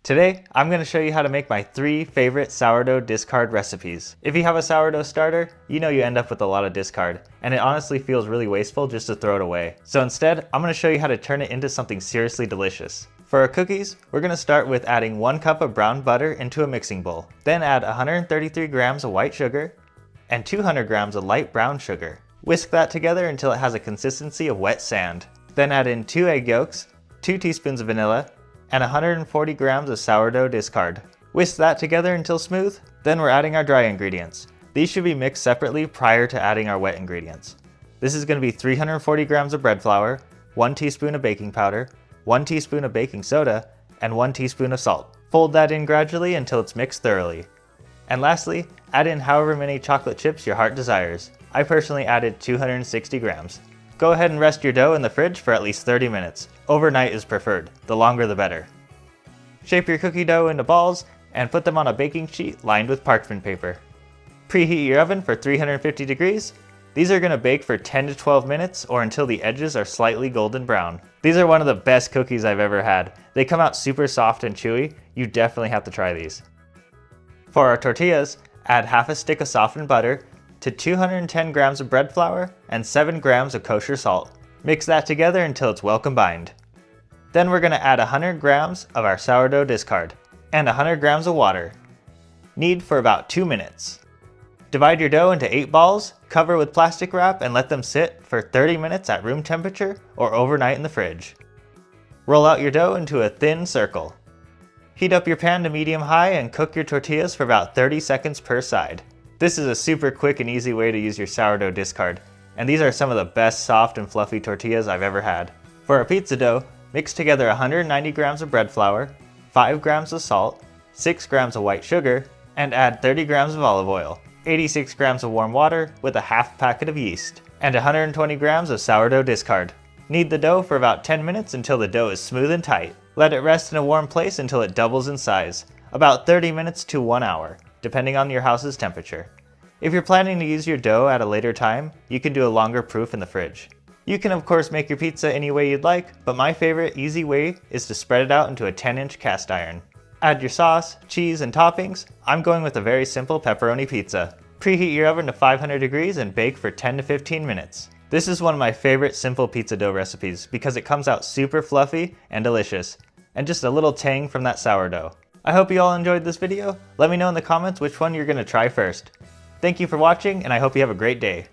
Today, I'm going to show you how to make my 3 favorite sourdough discard recipes. If you have a sourdough starter, you know you end up with a lot of discard, and it honestly feels really wasteful just to throw it away. So instead, I'm going to show you how to turn it into something seriously delicious. For our cookies, we're going to start with adding 1 cup of brown butter into a mixing bowl. Then add 133 grams of white sugar and 200 grams of light brown sugar. Whisk that together until it has a consistency of wet sand. Then add in 2 egg yolks, 2 teaspoons of vanilla, and 140 grams of sourdough discard. Whisk that together until smooth. Then we're adding our dry ingredients. These should be mixed separately prior to adding our wet ingredients. This is going to be 340 grams of bread flour, 1 teaspoon of baking powder, 1 teaspoon of baking soda, and 1 teaspoon of salt. Fold that in gradually until it's mixed thoroughly. And lastly, add in however many chocolate chips your heart desires. I personally added 260 grams. Go ahead and rest your dough in the fridge for at least 30 minutes. Overnight is preferred, the longer the better. Shape your cookie dough into balls and put them on a baking sheet lined with parchment paper. Preheat your oven for 350 degrees. These are going to bake for 10 to 12 minutes or until the edges are slightly golden brown. These are one of the best cookies I've ever had. They come out super soft and chewy. You definitely have to try these. For our tortillas, add half a stick of softened butter to 210 grams of bread flour and 7 grams of kosher salt. Mix that together until it's well combined. Then we're going to add 100 grams of our sourdough discard and 100 grams of water. Knead for about 2 minutes. Divide your dough into 8 balls, cover with plastic wrap, and let them sit for 30 minutes at room temperature or overnight in the fridge. Roll out your dough into a thin circle. Heat up your pan to medium-high and cook your tortillas for about 30 seconds per side. This is a super quick and easy way to use your sourdough discard, and these are some of the best soft and fluffy tortillas I've ever had. For our pizza dough, mix together 190 grams of bread flour, 5 grams of salt, 6 grams of white sugar, and add 30 grams of olive oil, 86 grams of warm water with a half packet of yeast, and 120 grams of sourdough discard. Knead the dough for about 10 minutes until the dough is smooth and tight. Let it rest in a warm place until it doubles in size, about 30 minutes to 1 hour, depending on your house's temperature. If you're planning to use your dough at a later time, you can do a longer proof in the fridge. You can of course make your pizza any way you'd like, but my favorite easy way is to spread it out into a 10-inch cast iron. Add your sauce, cheese, and toppings. I'm going with a very simple pepperoni pizza. Preheat your oven to 500 degrees and bake for 10 to 15 minutes. This is one of my favorite simple pizza dough recipes because it comes out super fluffy and delicious, and just a little tang from that sourdough. I hope you all enjoyed this video. Let me know in the comments which one you're going to try first. Thank you for watching, and I hope you have a great day.